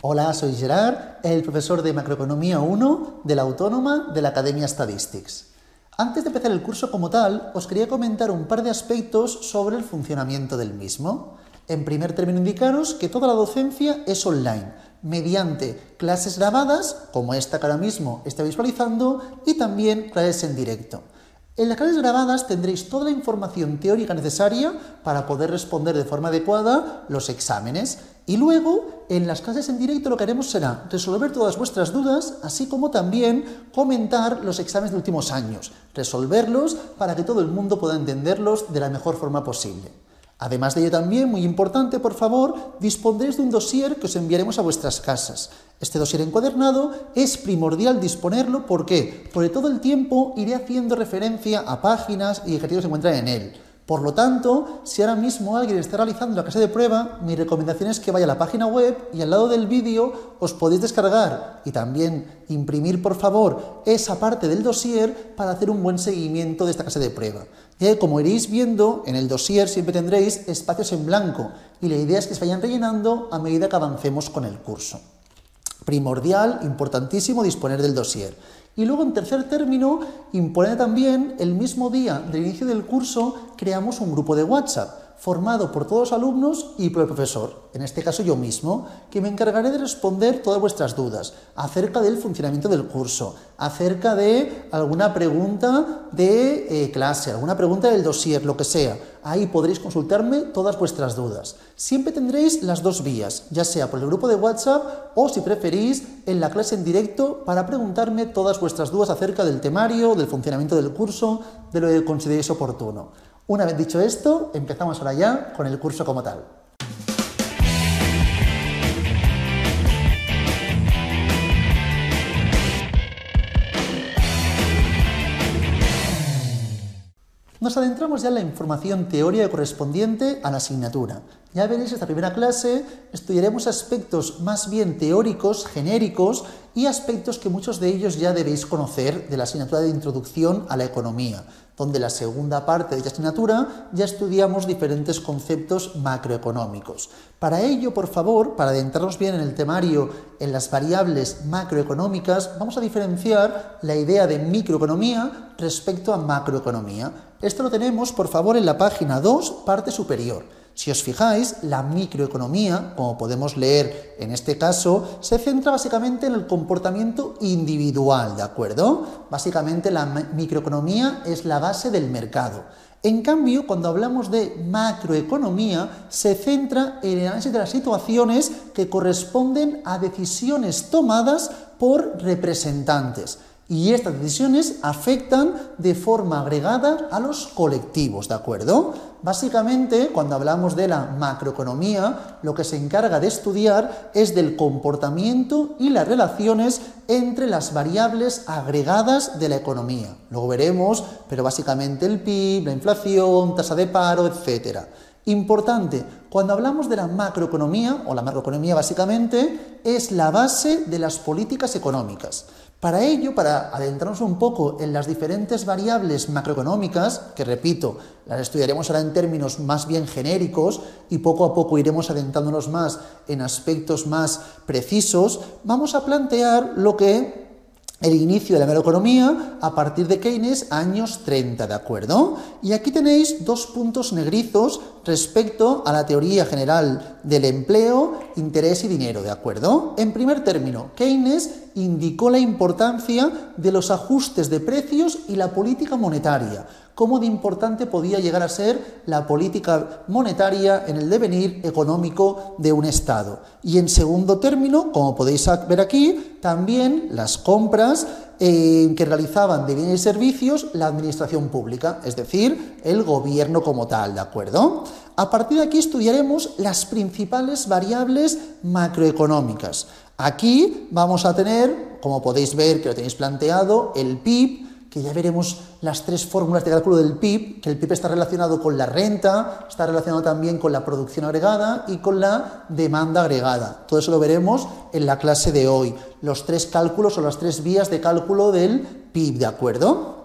Hola, soy Gerard, el profesor de Macroeconomía 1 de la Autónoma de la Academia Statistics. Antes de empezar el curso como tal, os quería comentar un par de aspectos sobre el funcionamiento del mismo. En primer término, indicaros que toda la docencia es online, mediante clases grabadas, como esta que ahora mismo está visualizando, y también clases en directo. En las clases grabadas tendréis toda la información teórica necesaria para poder responder de forma adecuada los exámenes. Y luego, en las clases en directo lo que haremos será resolver todas vuestras dudas, así como también comentar los exámenes de últimos años, resolverlos para que todo el mundo pueda entenderlos de la mejor forma posible. Además de ello también, muy importante, por favor, dispondréis de un dossier que os enviaremos a vuestras casas. Este dossier encuadernado es primordial disponerlo, ¿por qué? Porque todo el tiempo iré haciendo referencia a páginas y ejercicios que se encuentran en él. Por lo tanto, si ahora mismo alguien está realizando la clase de prueba, mi recomendación es que vaya a la página web y al lado del vídeo os podéis descargar y también imprimir, por favor, esa parte del dossier para hacer un buen seguimiento de esta clase de prueba. Ya que, como iréis viendo, en el dossier siempre tendréis espacios en blanco y la idea es que se vayan rellenando a medida que avancemos con el curso. Primordial, importantísimo, disponer del dossier. Y luego, en tercer término, importante también, el mismo día del inicio del curso, creamos un grupo de WhatsApp formado por todos los alumnos y por el profesor, en este caso yo mismo, que me encargaré de responder todas vuestras dudas acerca del funcionamiento del curso, acerca de alguna pregunta de clase, alguna pregunta del dossier, lo que sea. Ahí podréis consultarme todas vuestras dudas. Siempre tendréis las dos vías, ya sea por el grupo de WhatsApp o, si preferís, en la clase en directo para preguntarme todas vuestras dudas acerca del temario, del funcionamiento del curso, de lo que consideréis oportuno. Una vez dicho esto, empezamos ahora ya con el curso como tal. Nos adentramos ya en la información teórica correspondiente a la asignatura. Ya veréis, esta primera clase estudiaremos aspectos más bien teóricos, genéricos, y aspectos que muchos de ellos ya debéis conocer de la asignatura de Introducción a la Economía, donde en la segunda parte de esta asignatura ya estudiamos diferentes conceptos macroeconómicos. Para ello, por favor, para adentrarnos bien en el temario, en las variables macroeconómicas, vamos a diferenciar la idea de microeconomía respecto a macroeconomía. Esto lo tenemos, por favor, en la página 2, parte superior. Si os fijáis, la microeconomía, como podemos leer en este caso, se centra básicamente en el comportamiento individual, ¿de acuerdo? Básicamente la microeconomía es la base del mercado. En cambio, cuando hablamos de macroeconomía, se centra en el análisis de las situaciones que corresponden a decisiones tomadas por representantes. Y estas decisiones afectan de forma agregada a los colectivos, ¿de acuerdo? Básicamente, cuando hablamos de la macroeconomía, lo que se encarga de estudiar es del comportamiento y las relaciones entre las variables agregadas de la economía. Luego veremos, pero básicamente el PIB, la inflación, tasa de paro, etc. Importante, cuando hablamos de la macroeconomía, o la macroeconomía básicamente, es la base de las políticas económicas. Para ello, para adentrarnos un poco en las diferentes variables macroeconómicas, que repito, las estudiaremos ahora en términos más bien genéricos y poco a poco iremos adentrándonos más en aspectos más precisos, vamos a plantear lo que el inicio de la macroeconomía a partir de Keynes, años 30, ¿de acuerdo? Y aquí tenéis dos puntos negrizos respecto a la teoría general del empleo, interés y dinero, ¿de acuerdo? En primer término, Keynes indicó la importancia de los ajustes de precios y la política monetaria, cómo de importante podía llegar a ser la política monetaria en el devenir económico de un Estado. Y en segundo término, como podéis ver aquí, también las compras que realizaban de bienes y servicios la administración pública, es decir, el gobierno como tal, ¿de acuerdo? A partir de aquí estudiaremos las principales variables macroeconómicas. Aquí vamos a tener, como podéis ver que lo tenéis planteado, el PIB, que ya veremos las tres fórmulas de cálculo del PIB, que el PIB está relacionado con la renta, está relacionado también con la producción agregada y con la demanda agregada. Todo eso lo veremos en la clase de hoy. Los tres cálculos o las tres vías de cálculo del PIB, ¿de acuerdo?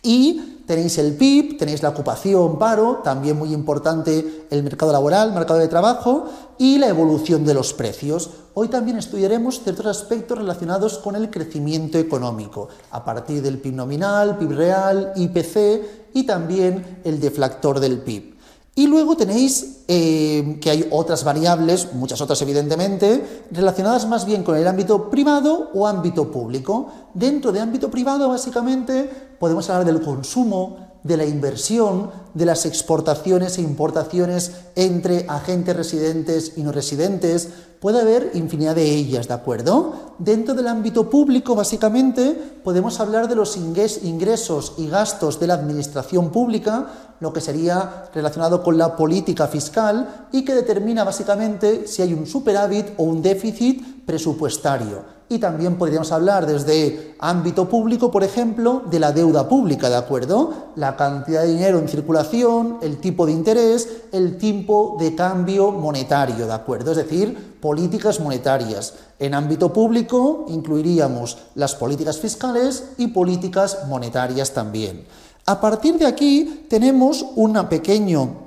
Y tenéis el PIB, tenéis la ocupación, paro, también muy importante el mercado laboral, mercado de trabajo y la evolución de los precios. Hoy también estudiaremos ciertos aspectos relacionados con el crecimiento económico, a partir del PIB nominal, PIB real, IPC y también el deflactor del PIB. Y luego tenéis que hay otras variables, muchas otras evidentemente, relacionadas más bien con el ámbito privado o ámbito público. Dentro de ámbito privado, básicamente, podemos hablar del consumo, de la inversión, de las exportaciones e importaciones entre agentes residentes y no residentes. Puede haber infinidad de ellas, ¿de acuerdo? Dentro del ámbito público, básicamente, podemos hablar de los ingresos y gastos de la administración pública, lo que sería relacionado con la política fiscal y que determina básicamente si hay un superávit o un déficit presupuestario. Y también podríamos hablar desde ámbito público, por ejemplo, de la deuda pública, ¿de acuerdo? La cantidad de dinero en circulación, el tipo de interés, el tipo de cambio monetario, ¿de acuerdo? Es decir, políticas monetarias. En ámbito público incluiríamos las políticas fiscales y políticas monetarias también. A partir de aquí tenemos un pequeño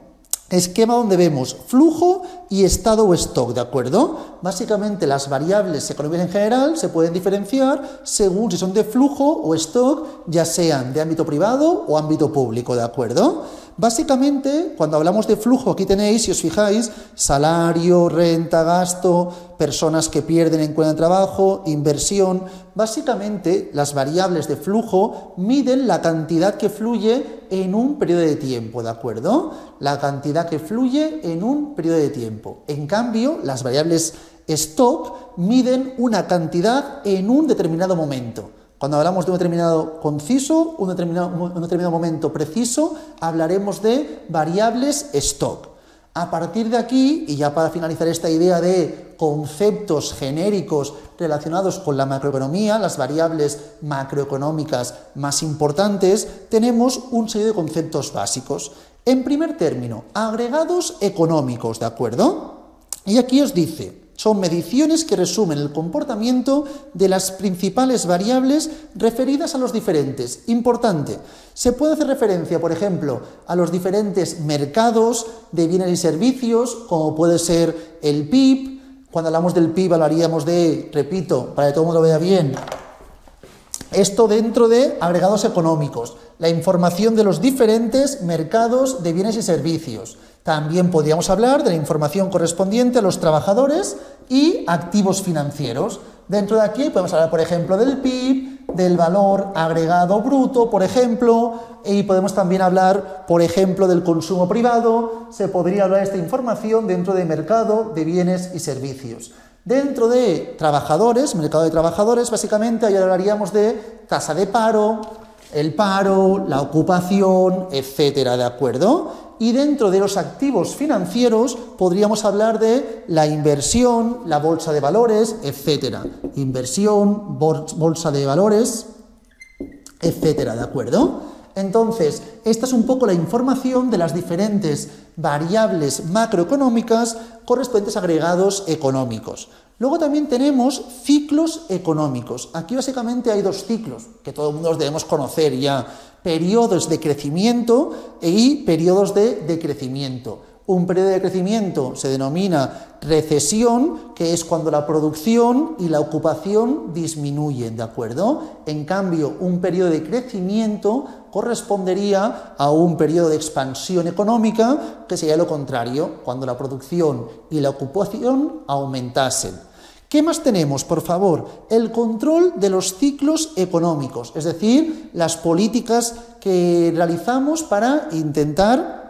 esquema donde vemos flujo y estado o stock, ¿de acuerdo? Básicamente las variables económicas en general se pueden diferenciar según si son de flujo o stock, ya sean de ámbito privado o ámbito público, ¿de acuerdo? Básicamente, cuando hablamos de flujo, aquí tenéis, si os fijáis, salario, renta, gasto, personas que pierden en cuenta de trabajo, inversión. Básicamente, las variables de flujo miden la cantidad que fluye en un periodo de tiempo, ¿de acuerdo? La cantidad que fluye en un periodo de tiempo. En cambio, las variables stock miden una cantidad en un determinado momento. Cuando hablamos de un determinado conciso, un determinado momento preciso, hablaremos de variables stock. A partir de aquí, y ya para finalizar esta idea de conceptos genéricos relacionados con la macroeconomía, las variables macroeconómicas más importantes, tenemos un serie de conceptos básicos. En primer término, agregados económicos, ¿de acuerdo? Y aquí os dice, son mediciones que resumen el comportamiento de las principales variables referidas a los diferentes. Importante, se puede hacer referencia, por ejemplo, a los diferentes mercados de bienes y servicios, como puede ser el PIB. Cuando hablamos del PIB hablaríamos de, repito, para que todo el mundo lo vea bien, esto dentro de agregados económicos, la información de los diferentes mercados de bienes y servicios. También podríamos hablar de la información correspondiente a los trabajadores y activos financieros. Dentro de aquí podemos hablar, por ejemplo, del PIB, del valor agregado bruto, por ejemplo, y podemos también hablar, por ejemplo, del consumo privado. Se podría hablar de esta información dentro de mercado de bienes y servicios. Dentro de trabajadores, mercado de trabajadores, básicamente ahí hablaríamos de tasa de paro, el paro, la ocupación, etcétera, ¿de acuerdo? Y dentro de los activos financieros podríamos hablar de la inversión, la bolsa de valores, etcétera. Inversión, bolsa de valores, etcétera, ¿de acuerdo? Entonces, esta es un poco la información de las diferentes variables macroeconómicas correspondientes a agregados económicos. Luego también tenemos ciclos económicos. Aquí básicamente hay dos ciclos que todo el mundo los debemos conocer ya. Periodos de crecimiento y periodos de decrecimiento. Un periodo de crecimiento se denomina recesión, que es cuando la producción y la ocupación disminuyen, ¿de acuerdo? En cambio, un periodo de crecimiento correspondería a un periodo de expansión económica, que sería lo contrario, cuando la producción y la ocupación aumentasen. ¿Qué más tenemos, por favor? El control de los ciclos económicos, es decir, las políticas que realizamos para intentar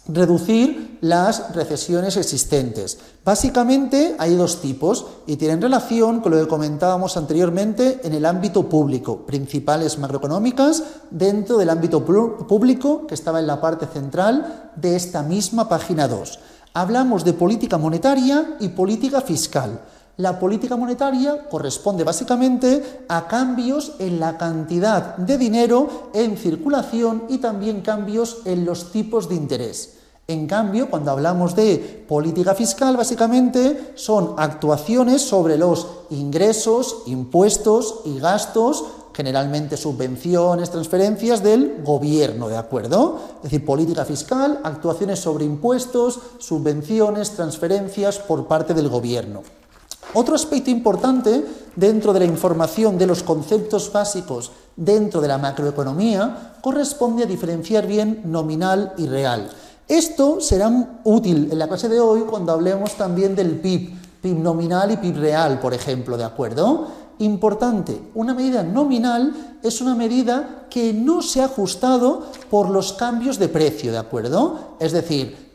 reducir las recesiones existentes. Básicamente hay dos tipos y tienen relación con lo que comentábamos anteriormente en el ámbito público, principales macroeconómicas dentro del ámbito público que estaba en la parte central de esta misma página 2. Hablamos de política monetaria y política fiscal. La política monetaria corresponde básicamente a cambios en la cantidad de dinero en circulación y también cambios en los tipos de interés. En cambio, cuando hablamos de política fiscal, básicamente son actuaciones sobre los ingresos, impuestos y gastos, generalmente subvenciones, transferencias del gobierno, ¿de acuerdo? Es decir, política fiscal, actuaciones sobre impuestos, subvenciones, transferencias por parte del gobierno. Otro aspecto importante dentro de la información de los conceptos básicos dentro de la macroeconomía corresponde a diferenciar bien nominal y real. Esto será útil en la clase de hoy cuando hablemos también del PIB, PIB nominal y PIB real, por ejemplo, ¿de acuerdo? Importante, una medida nominal es una medida que no se ha ajustado por los cambios de precio, ¿de acuerdo? Es decir,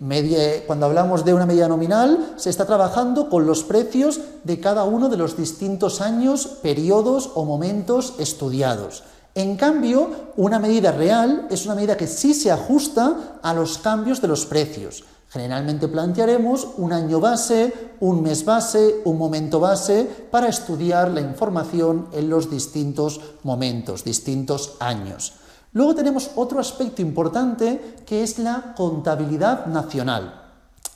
cuando hablamos de una medida nominal, se está trabajando con los precios de cada uno de los distintos años, periodos o momentos estudiados. En cambio, una medida real es una medida que sí se ajusta a los cambios de los precios. Generalmente plantearemos un año base, un mes base, un momento base para estudiar la información en los distintos momentos, distintos años. Luego tenemos otro aspecto importante que es la contabilidad nacional,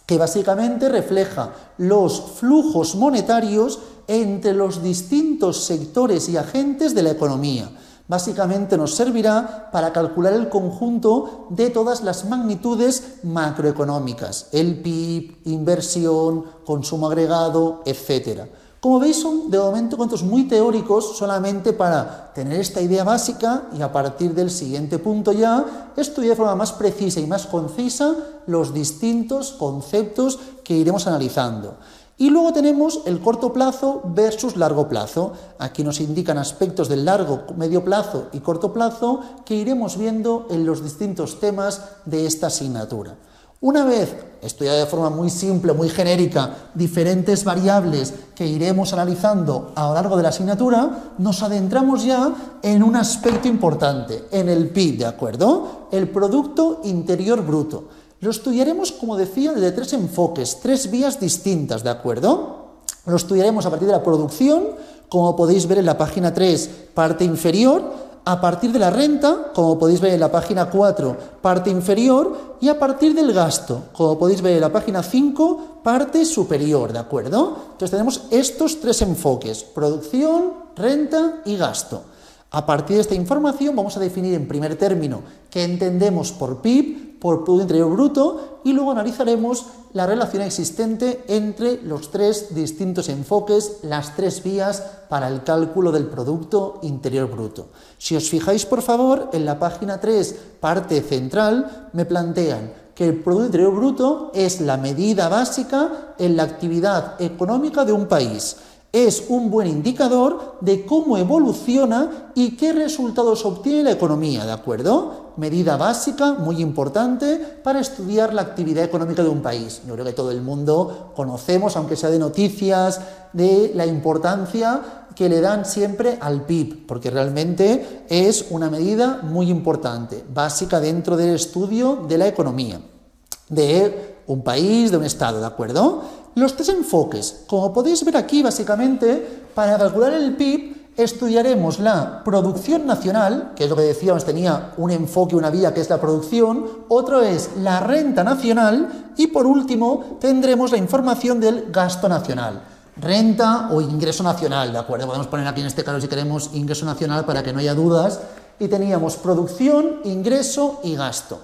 que básicamente refleja los flujos monetarios entre los distintos sectores y agentes de la economía. Básicamente nos servirá para calcular el conjunto de todas las magnitudes macroeconómicas, el PIB, inversión, consumo agregado, etc. Como veis, son de momento conceptos muy teóricos, solamente para tener esta idea básica y a partir del siguiente punto ya estudiar de forma más precisa y más concisa los distintos conceptos que iremos analizando. Y luego tenemos el corto plazo versus largo plazo. Aquí nos indican aspectos del largo, medio plazo y corto plazo que iremos viendo en los distintos temas de esta asignatura. Una vez estudiado de forma muy simple, muy genérica, diferentes variables que iremos analizando a lo largo de la asignatura, nos adentramos ya en un aspecto importante, en el PIB, ¿de acuerdo? El Producto Interior Bruto. Lo estudiaremos, como decía, desde tres enfoques, tres vías distintas, ¿de acuerdo? Lo estudiaremos a partir de la producción, como podéis ver en la página 3, parte inferior, a partir de la renta, como podéis ver en la página 4, parte inferior, y a partir del gasto, como podéis ver en la página 5, parte superior, ¿de acuerdo? Entonces tenemos estos tres enfoques, producción, renta y gasto. A partir de esta información vamos a definir en primer término qué entendemos por PIB, por Producto Interior Bruto, y luego analizaremos la relación existente entre los tres distintos enfoques, las tres vías para el cálculo del Producto Interior Bruto. Si os fijáis, por favor, en la página 3, parte central, me plantean que el Producto Interior Bruto es la medida básica en la actividad económica de un país. Es un buen indicador de cómo evoluciona y qué resultados obtiene la economía, ¿de acuerdo? Medida básica, muy importante, para estudiar la actividad económica de un país. Yo creo que todo el mundo conocemos, aunque sea de noticias, de la importancia que le dan siempre al PIB, porque realmente es una medida muy importante, básica dentro del estudio de la economía, de un país, de un estado, ¿de acuerdo? Los tres enfoques, como podéis ver aquí, básicamente, para calcular el PIB, estudiaremos la producción nacional, que es lo que decíamos, tenía un enfoque, una vía que es la producción, otro es la renta nacional y por último tendremos la información del gasto nacional. Renta o ingreso nacional, ¿de acuerdo? Podemos poner aquí en este caso, si queremos, ingreso nacional para que no haya dudas. Y teníamos producción, ingreso y gasto.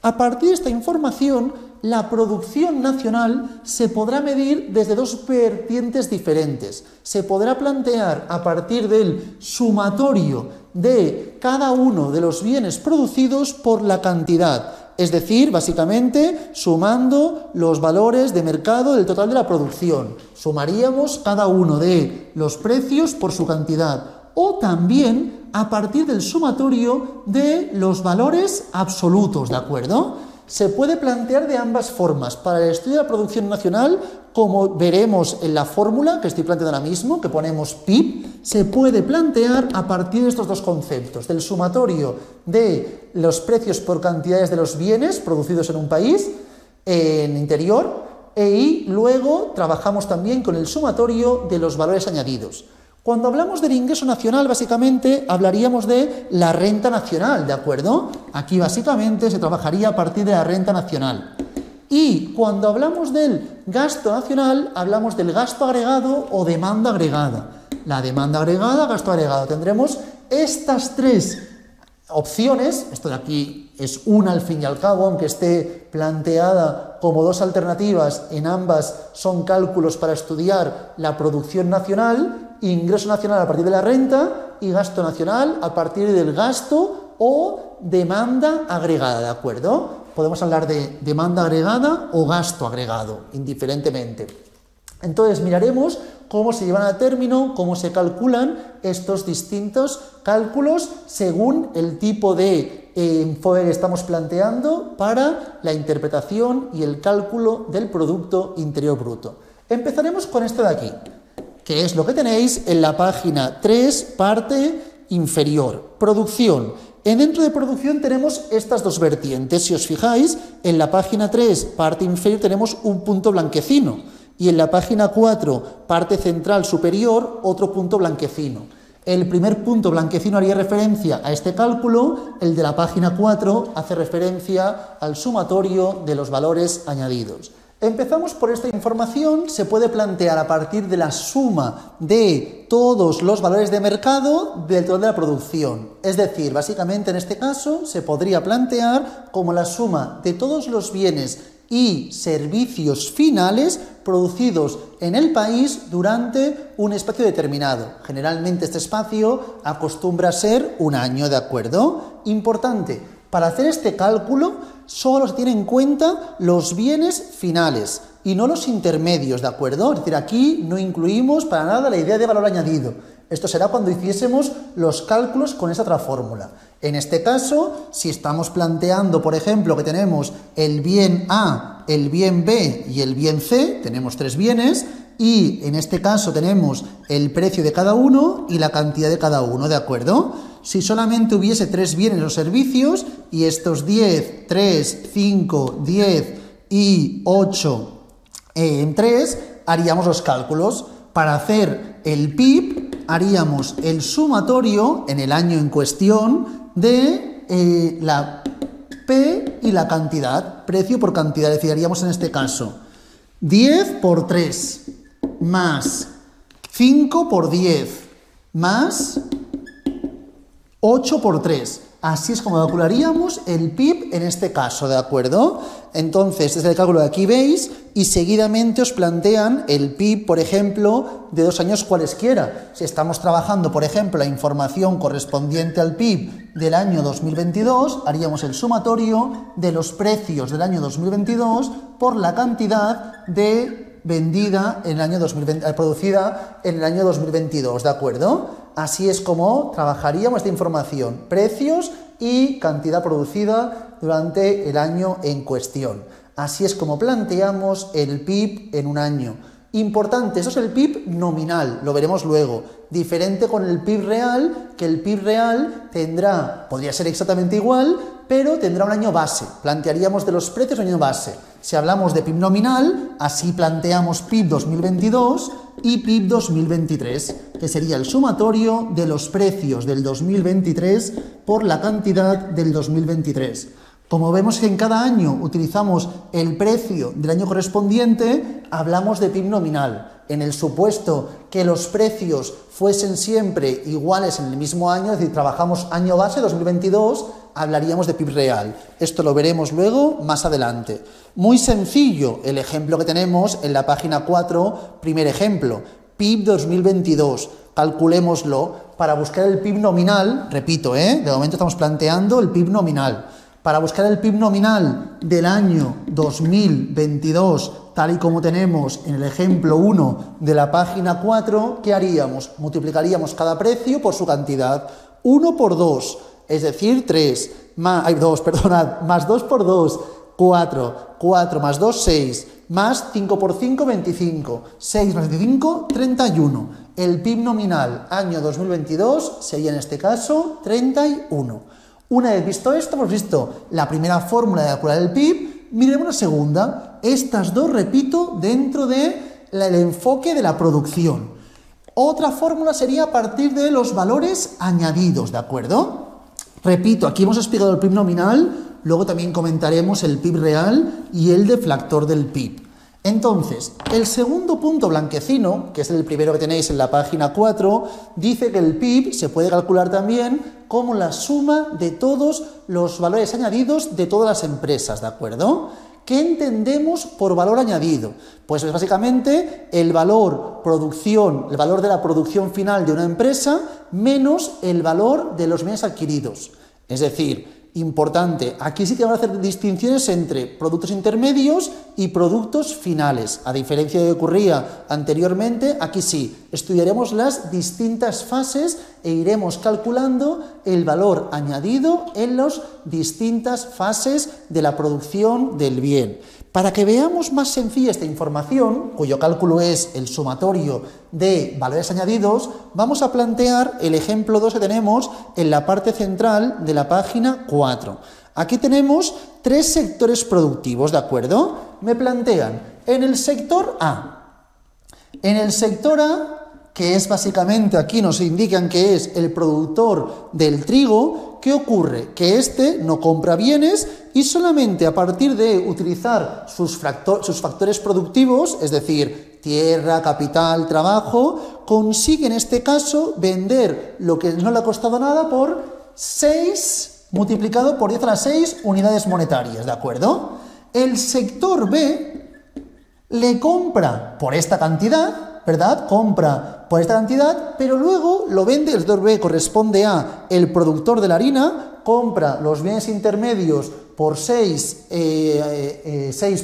A partir de esta información, la producción nacional se podrá medir desde dos vertientes diferentes. Se podrá plantear a partir del sumatorio de cada uno de los bienes producidos por la cantidad, es decir, básicamente sumando los valores de mercado del total de la producción. Sumaríamos cada uno de los precios por su cantidad, o también a partir del sumatorio de los valores absolutos, ¿de acuerdo? Se puede plantear de ambas formas. Para el estudio de la producción nacional, como veremos en la fórmula que estoy planteando ahora mismo, que ponemos PIB, se puede plantear a partir de estos dos conceptos, del sumatorio de los precios por cantidades de los bienes producidos en un país, en interior, y luego trabajamos también con el sumatorio de los valores añadidos. Cuando hablamos del ingreso nacional, básicamente hablaríamos de la renta nacional, ¿de acuerdo? Aquí básicamente se trabajaría a partir de la renta nacional. Y cuando hablamos del gasto nacional, hablamos del gasto agregado o demanda agregada. La demanda agregada, gasto agregado. Tendremos estas tres opciones, esto de aquí es una al fin y al cabo, aunque esté planteada como dos alternativas, en ambas son cálculos para estudiar la producción nacional, ingreso nacional a partir de la renta y gasto nacional a partir del gasto o demanda agregada, ¿de acuerdo? Podemos hablar de demanda agregada o gasto agregado, indiferentemente. Entonces miraremos cómo se llevan a término, cómo se calculan estos distintos cálculos según el tipo de enfoque que estamos planteando para la interpretación y el cálculo del Producto Interior Bruto. Empezaremos con esto de aquí, que es lo que tenéis en la página 3, parte inferior, producción. Dentro de producción tenemos estas dos vertientes. Si os fijáis, en la página 3, parte inferior, tenemos un punto blanquecino. Y en la página 4, parte central superior, otro punto blanquecino. El primer punto blanquecino haría referencia a este cálculo, el de la página 4 hace referencia al sumatorio de los valores añadidos. Empezamos por esta información, se puede plantear a partir de la suma de todos los valores de mercado del total de la producción. Es decir, básicamente en este caso se podría plantear como la suma de todos los bienes y servicios finales producidos en el país durante un espacio determinado. Generalmente este espacio acostumbra a ser un año, ¿de acuerdo? Importante, para hacer este cálculo solo se tienen en cuenta los bienes finales y no los intermedios, ¿de acuerdo? Es decir, aquí no incluimos para nada la idea de valor añadido. Esto será cuando hiciésemos los cálculos con esa otra fórmula. En este caso, si estamos planteando, por ejemplo, que tenemos el bien A, el bien B y el bien C, tenemos tres bienes, y en este caso tenemos el precio de cada uno y la cantidad de cada uno, ¿de acuerdo? Si solamente hubiese tres bienes o servicios, y estos 10, 3, 5, 10 y 8 en 3, haríamos los cálculos. Para hacer el PIB, haríamos el sumatorio en el año en cuestión de la P y la cantidad, precio por cantidad. Es decir, haríamos en este caso 10 por 3 más 5 por 10 más 8 por 3. Así es como calcularíamos el PIB en este caso, ¿de acuerdo? Entonces, desde el cálculo de aquí veis y seguidamente os plantean el PIB, por ejemplo, de 2 años cualesquiera. Si estamos trabajando, por ejemplo, la información correspondiente al PIB del año 2022, haríamos el sumatorio de los precios del año 2022 por la cantidad de vendida en el año 2020, producida en el año 2022, ¿de acuerdo? Así es como trabajaríamos esta información, precios y cantidad producida durante el año en cuestión. Así es como planteamos el PIB en un año. Importante, eso es el PIB nominal, lo veremos luego. Diferente con el PIB real, que el PIB real podría ser exactamente igual, pero tendrá un año base. Plantearíamos de los precios un año base. Si hablamos de PIB nominal, así planteamos PIB 2022 y PIB 2023, que sería el sumatorio de los precios del 2023 por la cantidad del 2023. Como vemos que en cada año utilizamos el precio del año correspondiente, hablamos de PIB nominal. En el supuesto que los precios fuesen siempre iguales en el mismo año, es decir, trabajamos año base 2022, hablaríamos de PIB real. Esto lo veremos luego más adelante. Muy sencillo el ejemplo que tenemos en la página 4, primer ejemplo, PIB 2022. Calculémoslo para buscar el PIB nominal, repito, de momento estamos planteando el PIB nominal. Para buscar el PIB nominal del año 2022, tal y como tenemos en el ejemplo 1 de la página 4, ¿qué haríamos? Multiplicaríamos cada precio por su cantidad. 1 por 2, es decir, 3, más 2 por 2, 4, 4 más 2, 6, más 5 por 5, 25, 6 más 25, 31. El PIB nominal año 2022 sería en este caso 31. Una vez visto esto, hemos visto la primera fórmula de calcular el PIB, miremos la segunda. Estas dos, repito, dentro del enfoque de la producción. Otra fórmula sería a partir de los valores añadidos, ¿de acuerdo? Repito, aquí hemos explicado el PIB nominal Luego también comentaremos el PIB real y el deflactor del PIB. Entonces, el segundo punto blanquecino, que es el primero que tenéis en la página 4, dice que el PIB se puede calcular también como la suma de todos los valores añadidos de todas las empresas, ¿de acuerdo? ¿Qué entendemos por valor añadido? Pues es básicamente el valor de la producción final de una empresa menos el valor de los bienes adquiridos. Es decir, importante, aquí sí que van a hacer distinciones entre productos intermedios y productos finales. A diferencia de lo que ocurría anteriormente, aquí sí, estudiaremos las distintas fases e iremos calculando el valor añadido en las distintas fases de la producción del bien. Para que veamos más sencilla esta información, cuyo cálculo es el sumatorio de valores añadidos, vamos a plantear el ejemplo 2 que tenemos en la parte central de la página 4. Aquí tenemos 3 sectores productivos, ¿de acuerdo? Me plantean en el sector A. En el sector A, que es básicamente, aquí nos indican que es el productor del trigo, ¿qué ocurre? Que este no compra bienes y solamente a partir de utilizar sus factores productivos, es decir, tierra, capital, trabajo, consigue en este caso vender lo que no le ha costado nada por 6 multiplicado por 10 a la 6 unidades monetarias, ¿de acuerdo? El sector B le compra por esta cantidad, ¿verdad? Compra por esta cantidad, pero luego lo vende, el sector B corresponde a el productor de la harina, compra los bienes intermedios por 6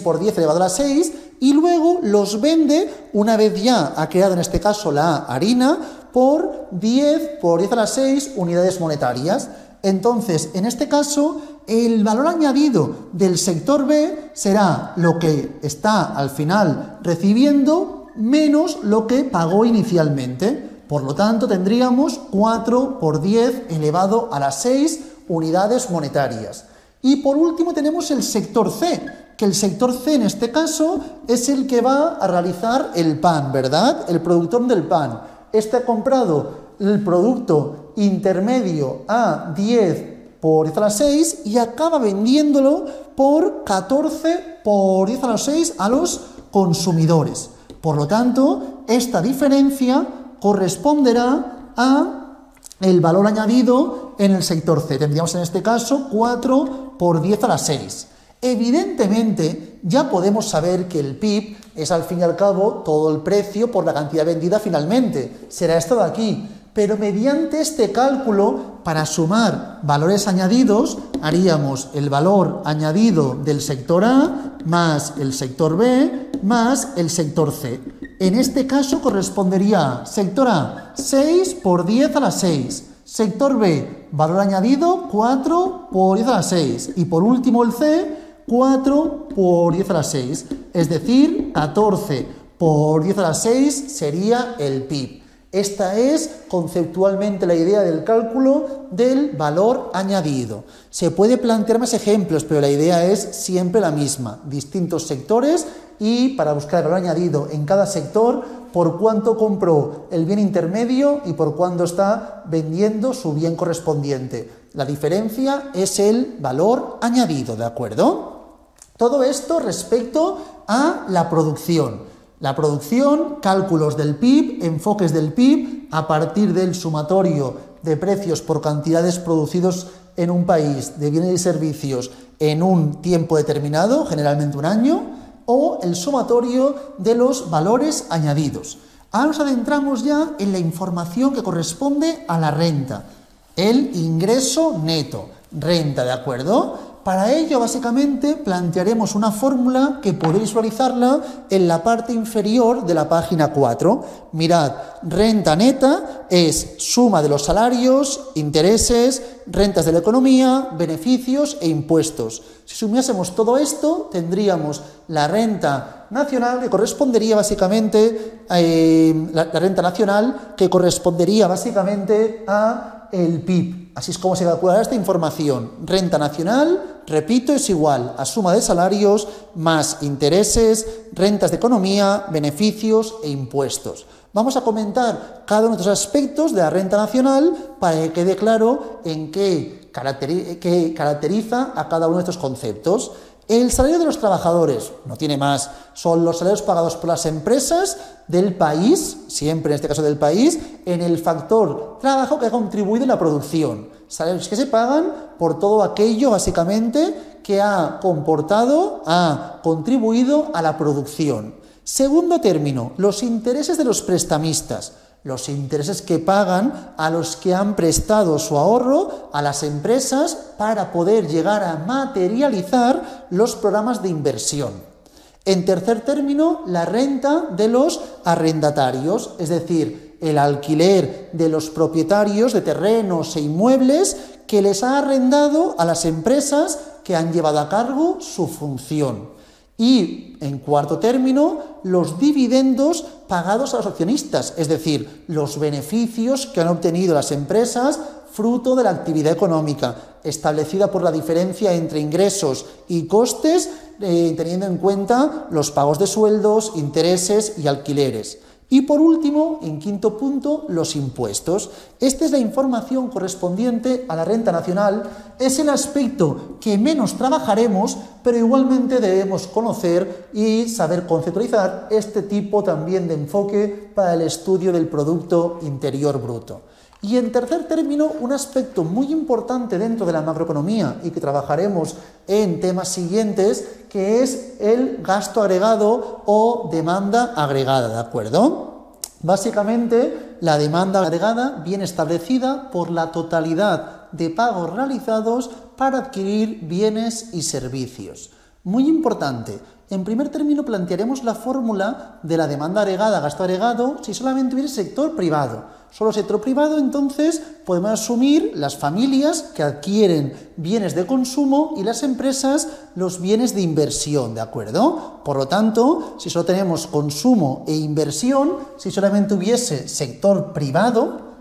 por 10 elevado a la 6 y luego los vende, una vez ya ha creado en este caso la harina, por 10 por 10 a la 6 unidades monetarias. Entonces, en este caso, el valor añadido del sector B será lo que está al final recibiendo menos lo que pagó inicialmente. Por lo tanto, tendríamos 4 por 10 elevado a las 6 unidades monetarias. Y por último tenemos el sector C, que el sector C en este caso es el que va a realizar el pan, ¿verdad? El productor del pan. Este ha comprado el producto intermedio a 10 por 10 a la 6 y acaba vendiéndolo por 14 por 10 a la 6 a los consumidores. Por lo tanto, esta diferencia corresponderá a el valor añadido en el sector C. Tendríamos en este caso 4 por 10 a la 6. Evidentemente, ya podemos saber que el PIB es al fin y al cabo todo el precio por la cantidad vendida finalmente. Será esto de aquí. Pero mediante este cálculo, para sumar valores añadidos, haríamos el valor añadido del sector A más el sector B más el sector C. En este caso correspondería sector A 6 por 10 a la 6, sector B valor añadido 4 por 10 a la 6 y por último el C 4 por 10 a la 6, es decir, 14 por 10 a la 6 sería el PIB. Esta es conceptualmente la idea del cálculo del valor añadido. Se puede plantear más ejemplos, pero la idea es siempre la misma. Distintos sectores y para buscar el valor añadido en cada sector, por cuánto compró el bien intermedio y por cuánto está vendiendo su bien correspondiente. La diferencia es el valor añadido, ¿de acuerdo? Todo esto respecto a la producción. La producción, cálculos del PIB, enfoques del PIB a partir del sumatorio de precios por cantidades producidos en un país de bienes y servicios en un tiempo determinado, generalmente un año, o el sumatorio de los valores añadidos. Ahora nos adentramos ya en la información que corresponde a la renta, el ingreso neto, renta, ¿de acuerdo? Para ello, básicamente, plantearemos una fórmula que podéis visualizarla en la parte inferior de la página 4. Mirad, renta neta es suma de los salarios, intereses, rentas de la economía, beneficios e impuestos. Si sumásemos todo esto, tendríamos la renta nacional que correspondería básicamente la renta nacional que correspondería básicamente a el PIB. Así es como se calculará esta información. Renta nacional, repito, es igual a suma de salarios más intereses, rentas de economía, beneficios e impuestos. Vamos a comentar cada uno de estos aspectos de la renta nacional para que quede claro en qué caracteriza a cada uno de estos conceptos. El salario de los trabajadores, no tiene más, son los salarios pagados por las empresas del país, siempre en este caso del país, en el factor trabajo que ha contribuido en la producción. Salarios que se pagan por todo aquello, básicamente, que ha contribuido a la producción. Segundo término, los intereses de los prestamistas. Los intereses que pagan a los que han prestado su ahorro a las empresas para poder llegar a materializar los programas de inversión. En tercer término, la renta de los arrendatarios, es decir, el alquiler de los propietarios de terrenos e inmuebles que les ha arrendado a las empresas que han llevado a cargo su función. Y, en cuarto término, los dividendos pagados a los accionistas, es decir, los beneficios que han obtenido las empresas fruto de la actividad económica, establecida por la diferencia entre ingresos y costes, teniendo en cuenta los pagos de sueldos, intereses y alquileres. Y por último, en quinto punto, los impuestos. Esta es la información correspondiente a la renta nacional. Es el aspecto que menos trabajaremos, pero igualmente debemos conocer y saber conceptualizar este tipo también de enfoque para el estudio del Producto Interior Bruto. Y en tercer término, un aspecto muy importante dentro de la macroeconomía y que trabajaremos en temas siguientes, que es el gasto agregado o demanda agregada, ¿de acuerdo? Básicamente, la demanda agregada viene establecida por la totalidad de pagos realizados para adquirir bienes y servicios. Muy importante. En primer término, plantearemos la fórmula de la demanda agregada, gasto agregado, si solamente hubiera sector privado. Solo sector privado, entonces, podemos asumir las familias que adquieren bienes de consumo y las empresas los bienes de inversión, ¿de acuerdo? Por lo tanto, si solo tenemos consumo e inversión, si solamente hubiese sector privado,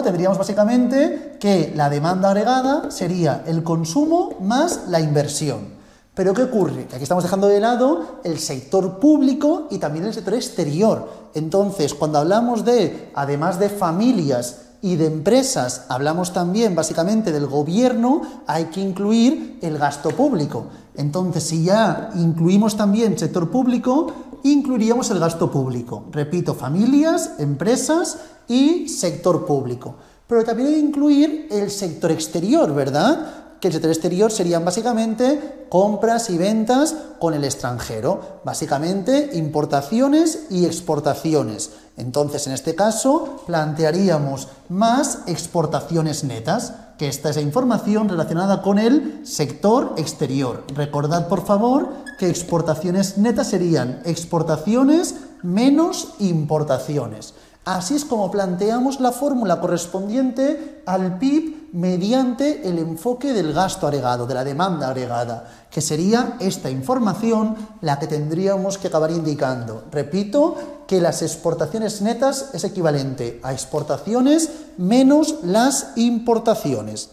tendríamos básicamente que la demanda agregada sería el consumo más la inversión. Pero ¿qué ocurre? Que aquí estamos dejando de lado el sector público y también el sector exterior. Entonces, cuando hablamos de, además de familias y de empresas, hablamos también básicamente del gobierno, hay que incluir el gasto público. Entonces, si ya incluimos también sector público, incluiríamos el gasto público. Repito, familias, empresas y sector público. Pero también hay que incluir el sector exterior, ¿verdad? Que el sector exterior serían básicamente compras y ventas con el extranjero, básicamente importaciones y exportaciones. Entonces, en este caso, plantearíamos más exportaciones netas, que esta es la información relacionada con el sector exterior. Recordad, por favor, que exportaciones netas serían exportaciones menos importaciones. Así es como planteamos la fórmula correspondiente al PIB mediante el enfoque del gasto agregado, de la demanda agregada, que sería esta información la que tendríamos que acabar indicando. Repito que las exportaciones netas es equivalente a exportaciones menos las importaciones.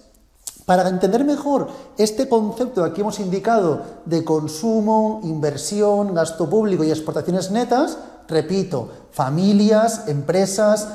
Para entender mejor este concepto que aquí hemos indicado de consumo, inversión, gasto público y exportaciones netas, repito, familias, empresas,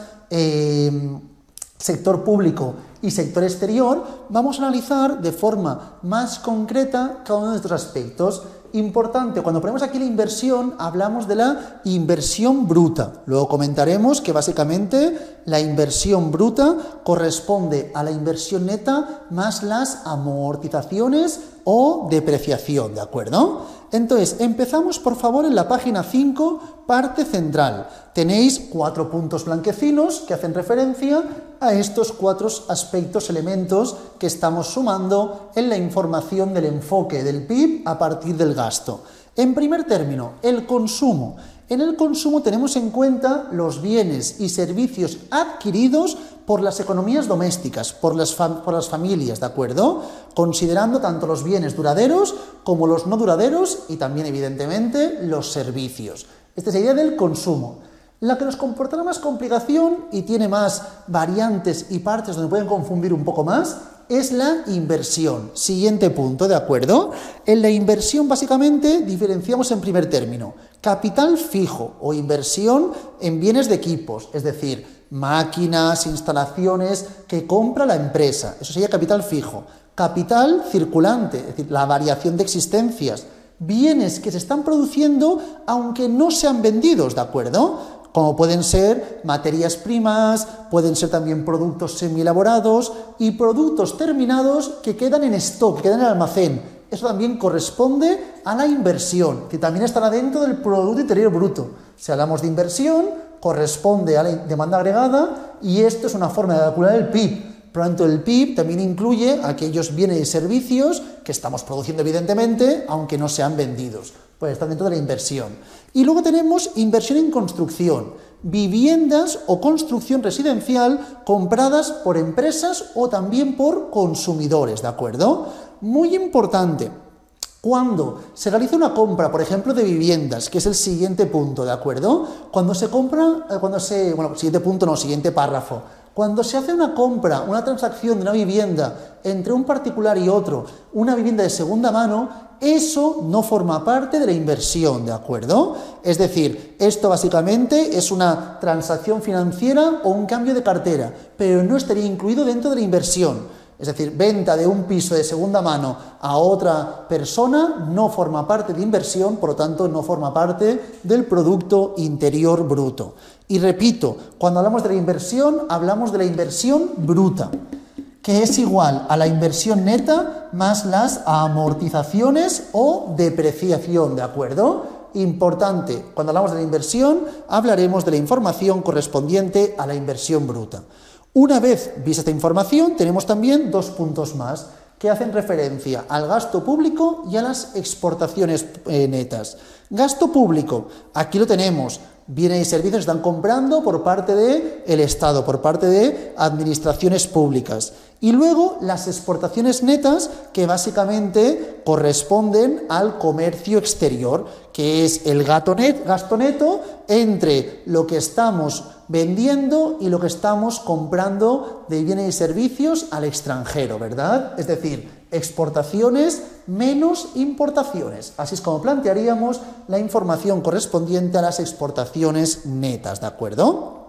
sector público y sector exterior, vamos a analizar de forma más concreta cada uno de estos aspectos. Importante, cuando ponemos aquí la inversión, hablamos de la inversión bruta. Luego comentaremos que básicamente la inversión bruta corresponde a la inversión neta más las amortizaciones o depreciación, ¿de acuerdo? Entonces, empezamos por favor en la página 5, parte central. Tenéis 4 puntos blanquecinos que hacen referencia a estos 4 aspectos, elementos que estamos sumando en la información del enfoque del PIB a partir del gasto. En primer término, el consumo. En el consumo tenemos en cuenta los bienes y servicios adquiridos por las economías domésticas, por las familias, ¿de acuerdo? Considerando tanto los bienes duraderos como los no duraderos y también, evidentemente, los servicios. Esta es la idea del consumo. La que nos comportará más complicación y tiene más variantes y partes donde pueden confundir un poco más es la inversión. Siguiente punto, ¿de acuerdo? En la inversión básicamente diferenciamos en primer término capital fijo o inversión en bienes de equipos, es decir, máquinas, instalaciones que compra la empresa. Eso sería capital fijo. Capital circulante, es decir, la variación de existencias. Bienes que se están produciendo aunque no sean vendidos, ¿de acuerdo? Como pueden ser materias primas, pueden ser también productos semielaborados y productos terminados que quedan en stock, que quedan en el almacén. Eso también corresponde a la inversión, que también estará dentro del Producto Interior Bruto. Si hablamos de inversión, corresponde a la demanda agregada y esto es una forma de calcular el PIB. Por lo tanto, el PIB también incluye aquellos bienes y servicios que estamos produciendo, evidentemente, aunque no sean vendidos. Pues están dentro de la inversión. Y luego tenemos inversión en construcción, viviendas o construcción residencial compradas por empresas o también por consumidores, ¿de acuerdo? Muy importante. Cuando se realiza una compra, por ejemplo, de viviendas, que es el siguiente punto, ¿de acuerdo? Cuando se compra, siguiente punto no, siguiente párrafo. Cuando se hace una compra, una transacción de una vivienda entre un particular y otro, una vivienda de segunda mano, eso no forma parte de la inversión, ¿de acuerdo? Es decir, esto básicamente es una transacción financiera o un cambio de cartera, pero no estaría incluido dentro de la inversión. Es decir, venta de un piso de segunda mano a otra persona no forma parte de inversión, por lo tanto no forma parte del Producto Interior Bruto. Y repito, cuando hablamos de la inversión, hablamos de la inversión bruta, que es igual a la inversión neta más las amortizaciones o depreciación, ¿de acuerdo? Importante, cuando hablamos de la inversión, hablaremos de la información correspondiente a la inversión bruta. Una vez vista esta información, tenemos también dos puntos más que hacen referencia al gasto público y a las exportaciones netas. Gasto público, aquí lo tenemos, bienes y servicios están comprando por parte del Estado, por parte de administraciones públicas. Y luego las exportaciones netas, que básicamente corresponden al comercio exterior, que es el gasto neto entre lo que estamos vendiendo y lo que estamos comprando de bienes y servicios al extranjero, ¿verdad? Es decir, exportaciones menos importaciones. Así es como plantearíamos la información correspondiente a las exportaciones netas, ¿de acuerdo?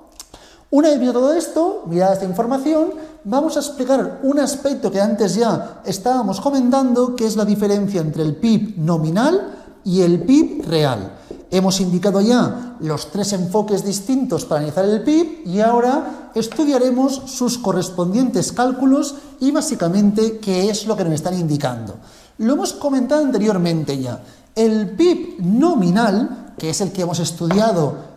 Una vez visto todo esto, mirada esta información, vamos a explicar un aspecto que antes ya estábamos comentando, que es la diferencia entre el PIB nominal y el PIB real. Hemos indicado ya los tres enfoques distintos para analizar el PIB y ahora estudiaremos sus correspondientes cálculos y básicamente qué es lo que nos están indicando. Lo hemos comentado anteriormente ya. El PIB nominal, que es el que hemos estudiado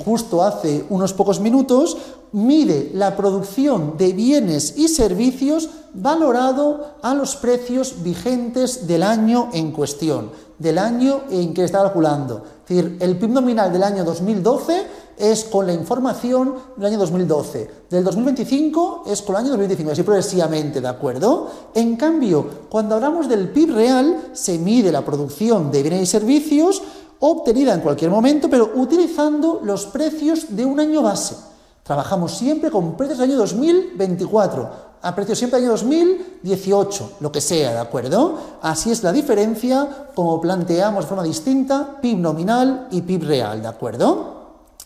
justo hace unos pocos minutos, mide la producción de bienes y servicios valorado a los precios vigentes del año en cuestión, del año en que está calculando. Es decir, el PIB nominal del año 2012 es con la información del año 2012, del 2025 es con el año 2025, así progresivamente, ¿de acuerdo? En cambio, cuando hablamos del PIB real, se mide la producción de bienes y servicios obtenida en cualquier momento, pero utilizando los precios de un año base. Trabajamos siempre con precios del año 2024, a precios siempre del año 2018, lo que sea, ¿de acuerdo? Así es la diferencia, como planteamos de forma distinta, PIB nominal y PIB real, ¿de acuerdo?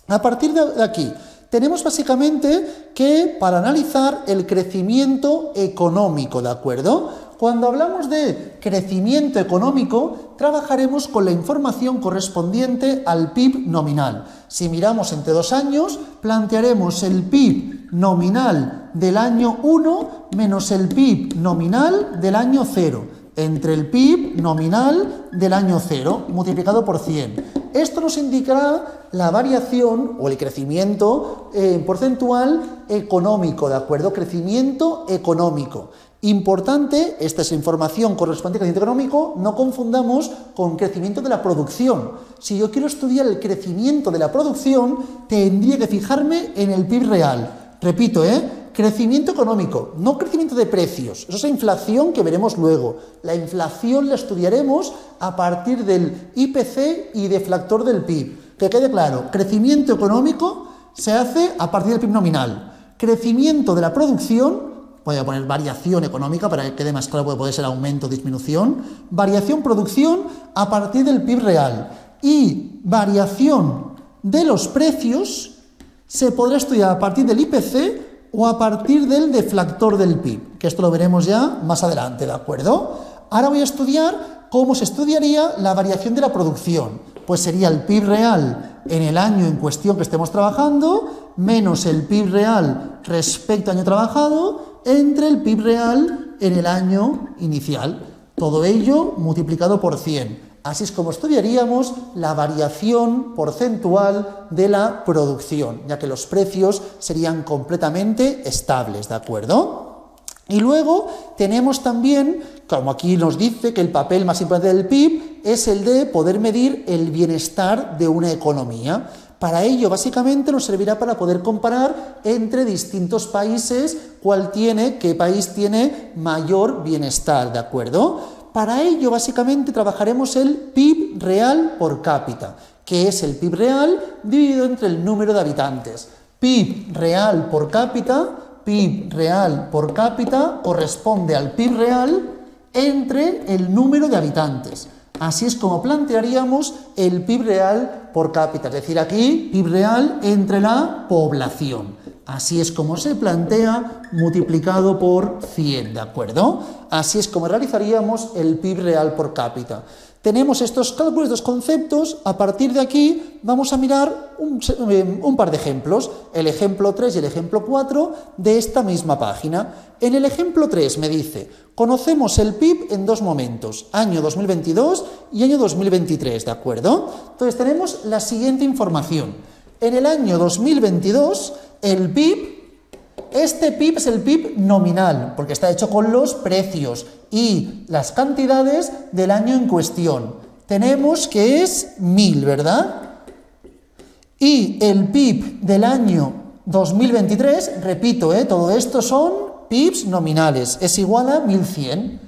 A partir de aquí, tenemos básicamente que para analizar el crecimiento económico, ¿de acuerdo? Cuando hablamos de crecimiento económico, trabajaremos con la información correspondiente al PIB nominal. Si miramos entre 2 años, plantearemos el PIB nominal del año 1 menos el PIB nominal del año 0, entre el PIB nominal del año 0 multiplicado por 100. Esto nos indicará la variación o el crecimiento porcentual económico, ¿de acuerdo? Crecimiento económico. Importante, esta es información correspondiente al crecimiento económico, no confundamos con crecimiento de la producción. Si yo quiero estudiar el crecimiento de la producción, tendría que fijarme en el PIB real. Repito, crecimiento económico, no crecimiento de precios. Eso es la inflación que veremos luego. La inflación la estudiaremos a partir del IPC y deflactor del PIB. Que quede claro, crecimiento económico se hace a partir del PIB nominal. Crecimiento de la producción voy a poner variación económica para que quede más claro, porque puede ser aumento o disminución, variación producción a partir del PIB real y variación de los precios se podrá estudiar a partir del IPC o a partir del deflactor del PIB, que esto lo veremos ya más adelante, ¿de acuerdo? Ahora voy a estudiar cómo se estudiaría la variación de la producción. Pues sería el PIB real en el año en cuestión que estemos trabajando, menos el PIB real respecto al año trabajado, entre el PIB real en el año inicial. Todo ello multiplicado por 100. Así es como estudiaríamos la variación porcentual de la producción, ya que los precios serían completamente estables, ¿de acuerdo? Y luego tenemos también, como aquí nos dice, que el papel más importante del PIB es el de poder medir el bienestar de una economía. Para ello, básicamente, nos servirá para poder comparar entre distintos países qué país tiene mayor bienestar, ¿de acuerdo? Para ello, básicamente, trabajaremos el PIB real por cápita, que es el PIB real dividido entre el número de habitantes. PIB real por cápita corresponde al PIB real entre el número de habitantes. Así es como plantearíamos el PIB real por cápita, es decir, aquí PIB real entre la población. Así es como se plantea multiplicado por 100, ¿de acuerdo? Así es como realizaríamos el PIB real por cápita. Tenemos estos cálculos, estos conceptos. A partir de aquí vamos a mirar un par de ejemplos, el ejemplo 3 y el ejemplo 4 de esta misma página. En el ejemplo 3 me dice, conocemos el PIB en dos momentos, año 2022 y año 2023, ¿de acuerdo? Entonces tenemos la siguiente información. En el año 2022, el PIB, este PIB es el PIB nominal, porque está hecho con los precios y las cantidades del año en cuestión. Tenemos que es 1000, ¿verdad? Y el PIB del año 2023, repito, todo esto son PIBs nominales, es igual a 1100.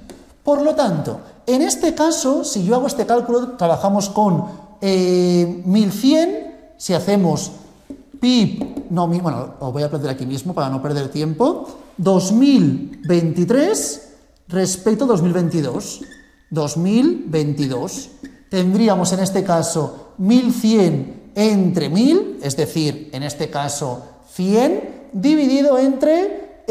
Por lo tanto, en este caso, si yo hago este cálculo, trabajamos con 1100, si hacemos PIB nominal, bueno, os voy a aprender aquí mismo para no perder tiempo, 2023 respecto a 2022. 2022. Tendríamos en este caso 1100 entre 1000, es decir, en este caso 100, dividido entre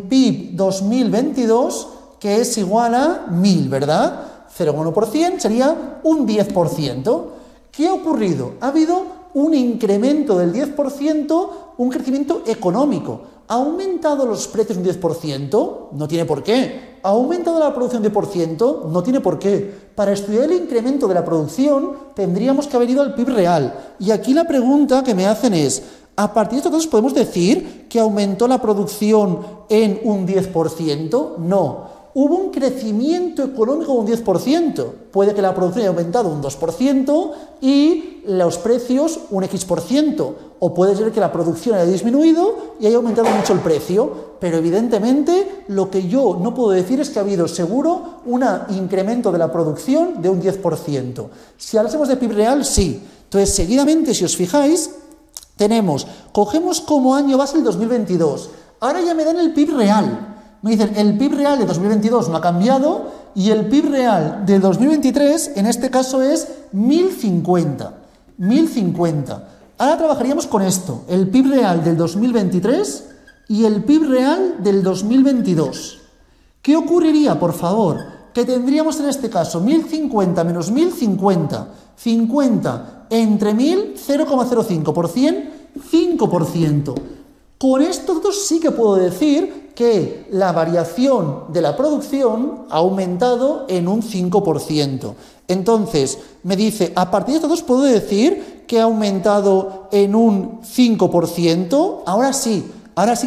PIB 2022, que es igual a 1000, ¿verdad? 0,1% sería un 10%. ¿Qué ha ocurrido? Ha habido un incremento del 10%, un crecimiento económico. ¿Ha aumentado los precios un 10%? No tiene por qué. ¿Ha aumentado la producción un 10%? No tiene por qué. Para estudiar el incremento de la producción tendríamos que haber ido al PIB real. Y aquí la pregunta que me hacen es, ¿a partir de estos datos podemos decir que aumentó la producción en un 10%? No. Hubo un crecimiento económico de un 10%. Puede que la producción haya aumentado un 2% y los precios un X%. O puede ser que la producción haya disminuido y haya aumentado mucho el precio. Pero evidentemente lo que yo no puedo decir es que ha habido seguro un incremento de la producción de un 10%. Si hablásemos de PIB real, sí. Entonces, seguidamente, si os fijáis, cogemos como año base el 2022. Ahora ya me dan el PIB real. Me dicen, el PIB real de 2022 no ha cambiado y el PIB real de 2023, en este caso, es 1050. 1050. Ahora trabajaríamos con esto, el PIB real del 2023 y el PIB real del 2022. ¿Qué ocurriría, por favor? Que tendríamos en este caso 1050 menos 1050. 50 entre 1000, 0,05%, 5%. Con estos dos sí que puedo decir que la variación de la producción ha aumentado en un 5%. Entonces, me dice, a partir de estos dos puedo decir que ha aumentado en un 5%. Ahora sí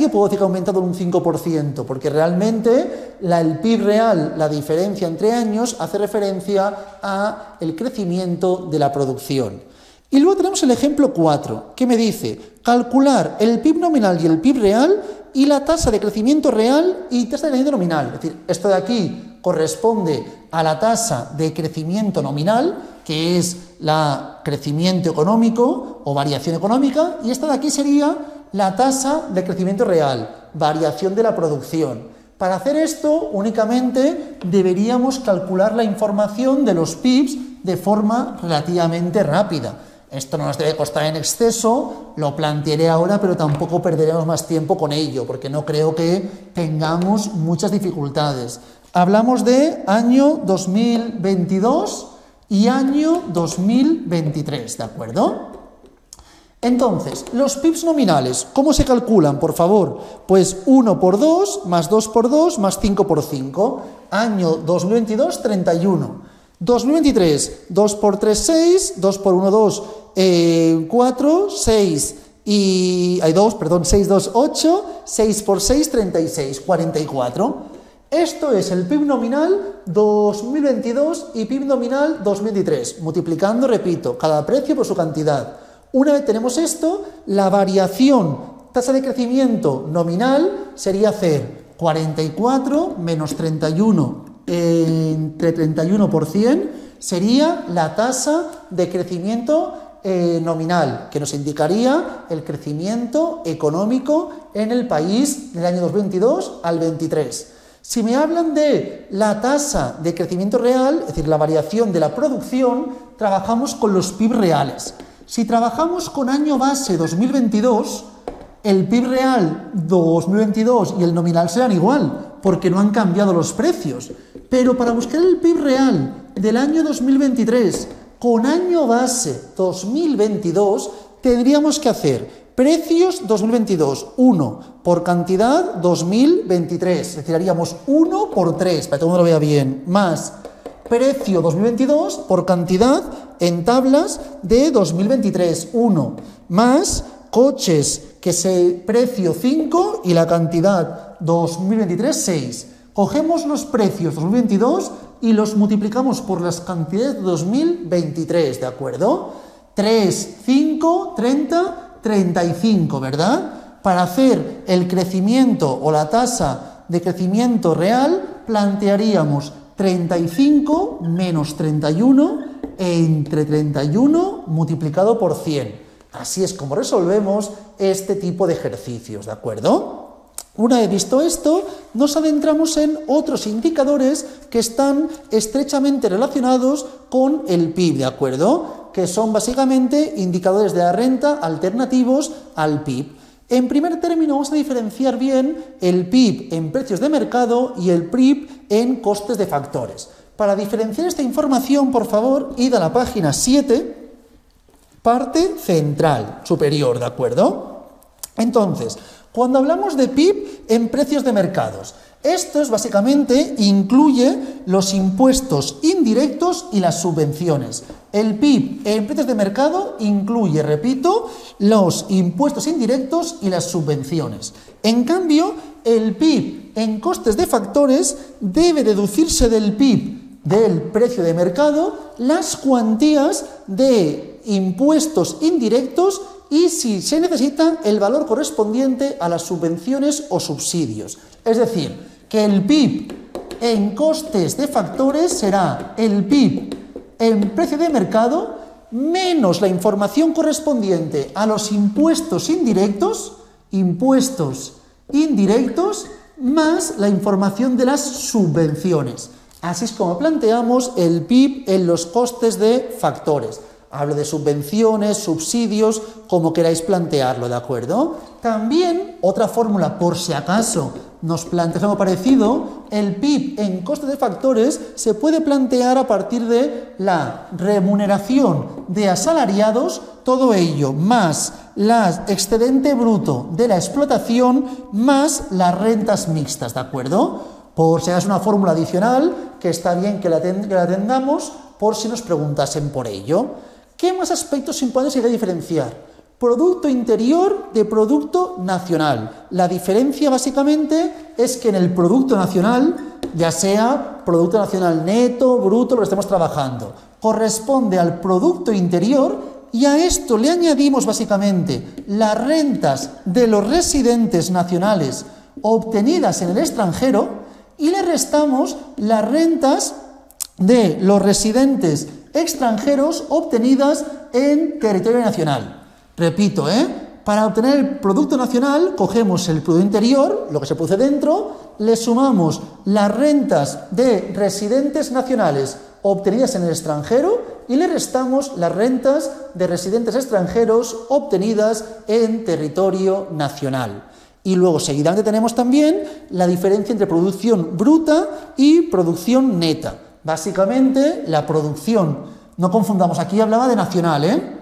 que puedo decir que ha aumentado en un 5%, porque realmente el PIB real, la diferencia entre años, hace referencia al crecimiento de la producción. Y luego tenemos el ejemplo 4, que me dice calcular el PIB nominal y el PIB real y la tasa de crecimiento real y tasa de crecimiento nominal. Es decir, esto de aquí corresponde a la tasa de crecimiento nominal, que es la crecimiento económico o variación económica, y esta de aquí sería la tasa de crecimiento real. variación de la producción. Para hacer esto, únicamente deberíamos calcular la información de los PIBs de forma relativamente rápida. Esto no nos debe costar en exceso, lo plantearé ahora, pero tampoco perderemos más tiempo con ello, porque no creo que tengamos muchas dificultades. Hablamos de año 2022 y año 2023, ¿de acuerdo? Entonces, los PIBs nominales, ¿cómo se calculan, por favor? Pues 1 por 2, más 2 por 2, más 5 por 5. Año 2022, 31. 2023, 2 por 3, 6, 2 por 1, 2, 4, 6, y hay 2, perdón, 6, 2, 8, 6 por 6, 36, 44. Esto es el PIB nominal 2022 y PIB nominal 2023, multiplicando, repito, cada precio por su cantidad. Una vez tenemos esto, la variación, tasa de crecimiento nominal sería hacer 44 menos 31 entre 31%, sería la tasa de crecimiento nominal, que nos indicaría el crecimiento económico en el país del año 2022 al 23. Si me hablan de la tasa de crecimiento real, es decir, la variación de la producción, trabajamos con los PIB reales. Si trabajamos con año base 2022, el PIB real 2022 y el nominal serán igual, porque no han cambiado los precios. Pero para buscar el PIB real del año 2023 con año base 2022, tendríamos que hacer precios 2022, 1 por cantidad 2023, es decir, haríamos 1 por 3, para que todo el mundo lo vea bien, más precio 2022 por cantidad en tablas de 2023, 1, más coches, que se precio 5 y la cantidad 2023, 6. Cogemos los precios 2022 y los multiplicamos por las cantidades de 2023, ¿de acuerdo? 3, 5, 30, 35, ¿verdad? Para hacer el crecimiento o la tasa de crecimiento real, plantearíamos 35 menos 31 entre 31 multiplicado por 100. Así es como resolvemos este tipo de ejercicios, ¿de acuerdo? Una vez visto esto, nos adentramos en otros indicadores que están estrechamente relacionados con el PIB, ¿de acuerdo? Que son básicamente indicadores de la renta alternativos al PIB. En primer término, vamos a diferenciar bien el PIB en precios de mercado y el PIB en costes de factores. Para diferenciar esta información, por favor, id a la página 7, parte central, superior, ¿de acuerdo? Entonces, cuando hablamos de PIB en precios de mercados, esto básicamente incluye los impuestos indirectos y las subvenciones. El PIB en precios de mercado incluye, repito, los impuestos indirectos y las subvenciones. En cambio, el PIB en costes de factores debe deducirse del PIB del precio de mercado las cuantías de impuestos indirectos y, si se necesita, el valor correspondiente a las subvenciones o subsidios. Es decir, que el PIB en costes de factores será el PIB en precio de mercado menos la información correspondiente a los impuestos indirectos más la información de las subvenciones. Así es como planteamos el PIB en los costes de factores. Hablo de subvenciones, subsidios, como queráis plantearlo, ¿de acuerdo? También, otra fórmula, por si acaso nos planteamos algo parecido, el PIB en costes de factores se puede plantear a partir de la remuneración de asalariados, todo ello, más el excedente bruto de la explotación, más las rentas mixtas, ¿de acuerdo? Por si es una fórmula adicional, que está bien que la tengamos, por si nos preguntasen por ello. ¿Qué más aspectos importantes hay que diferenciar? Producto interior de producto nacional. La diferencia básicamente es que en el producto nacional, ya sea producto nacional neto, bruto, lo que estemos trabajando, corresponde al producto interior y a esto le añadimos básicamente las rentas de los residentes nacionales obtenidas en el extranjero y le restamos las rentas de los residentes extranjeros obtenidas en territorio nacional. Repito, Para obtener el Producto Nacional, cogemos el Producto Interior, lo que se produce dentro, le sumamos las rentas de residentes nacionales obtenidas en el extranjero y le restamos las rentas de residentes extranjeros obtenidas en territorio nacional. Y luego seguidamente tenemos también la diferencia entre producción bruta y producción neta. Básicamente la producción, no confundamos, aquí hablaba de nacional,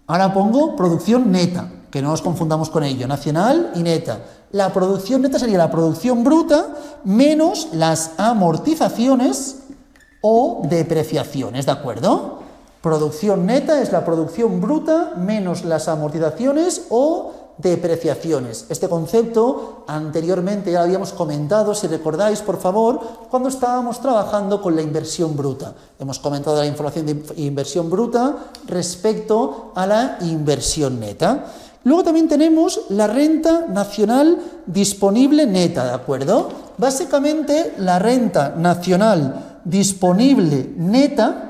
ahora pongo producción neta, que no nos confundamos con ello, nacional y neta. La producción neta sería la producción bruta menos las amortizaciones o depreciaciones, ¿de acuerdo? Producción neta es la producción bruta menos las amortizaciones o depreciaciones. Este concepto anteriormente ya lo habíamos comentado, si recordáis, por favor, cuando estábamos trabajando con la inversión bruta. Hemos comentado la información de inversión bruta respecto a la inversión neta. Luego también tenemos la renta nacional disponible neta, ¿de acuerdo? Básicamente la renta nacional disponible neta,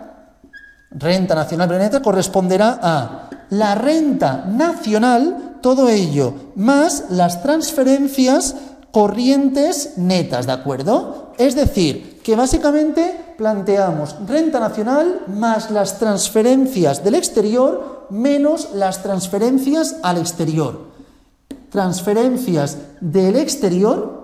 corresponderá a la renta nacional, todo ello, más las transferencias corrientes netas, ¿de acuerdo? Es decir, que básicamente planteamos renta nacional más las transferencias del exterior menos las transferencias al exterior. Transferencias del exterior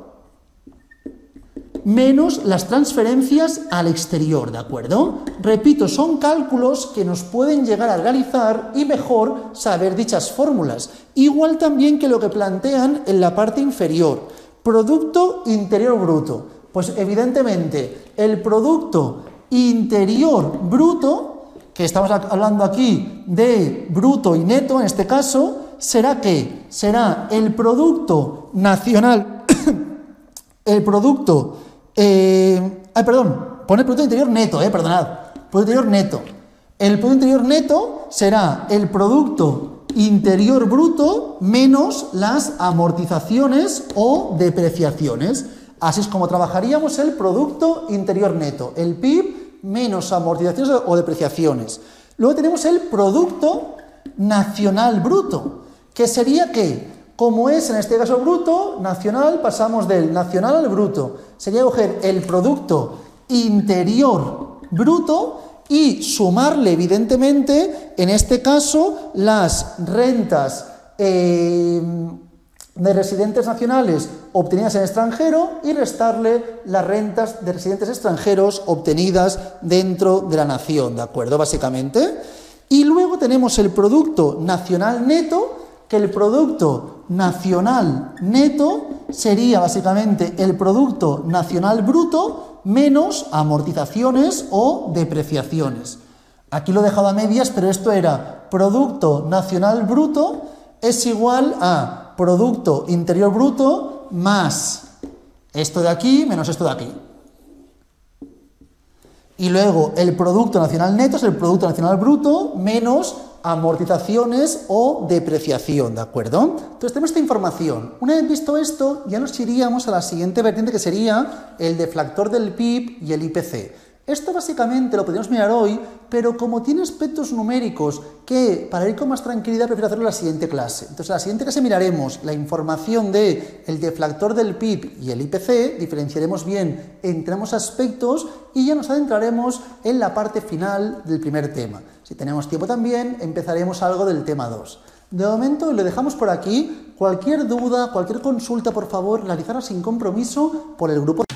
menos las transferencias al exterior, ¿de acuerdo? Repito, son cálculos que nos pueden llegar a realizar y mejor saber dichas fórmulas. Igual también que lo que plantean en la parte inferior. Producto Interior Bruto. Pues evidentemente el Producto Interior Bruto, que estamos hablando aquí de bruto y neto en este caso, ¿será qué? Será el Producto Nacional, el Producto... pone Producto Interior Neto, perdonad, Producto Interior Neto. El Producto Interior Neto será el Producto Interior Bruto menos las amortizaciones o depreciaciones. Así es como trabajaríamos el Producto Interior Neto, el PIB menos amortizaciones o depreciaciones. Luego tenemos el Producto Nacional Bruto, que sería ¿qué? Como es en este caso bruto, nacional, pasamos del nacional al bruto. Sería coger el Producto Interior Bruto y sumarle, evidentemente, en este caso, las rentas de residentes nacionales obtenidas en el extranjero y restarle las rentas de residentes extranjeros obtenidas dentro de la nación, ¿de acuerdo? Básicamente. Y luego tenemos el Producto Nacional Neto, que el Producto Nacional Neto sería básicamente el Producto Nacional Bruto menos amortizaciones o depreciaciones. Aquí lo he dejado a medias, pero esto era Producto Nacional Bruto es igual a Producto Interior Bruto más esto de aquí menos esto de aquí. Y luego el Producto Nacional Neto es el Producto Nacional Bruto menos amortizaciones o depreciación, ¿de acuerdo? Entonces tenemos esta información. Una vez visto esto, ya nos iríamos a la siguiente vertiente, que sería el deflactor del PIB y el IPC. Esto básicamente lo podríamos mirar hoy, pero como tiene aspectos numéricos que, para ir con más tranquilidad, prefiero hacerlo en la siguiente clase. Entonces, en la siguiente clase miraremos la información del deflactor del PIB y el IPC, diferenciaremos bien entre ambos aspectos y ya nos adentraremos en la parte final del primer tema. Si tenemos tiempo también, empezaremos algo del tema 2. De momento lo dejamos por aquí. Cualquier duda, cualquier consulta, por favor, realizarla sin compromiso por el grupo.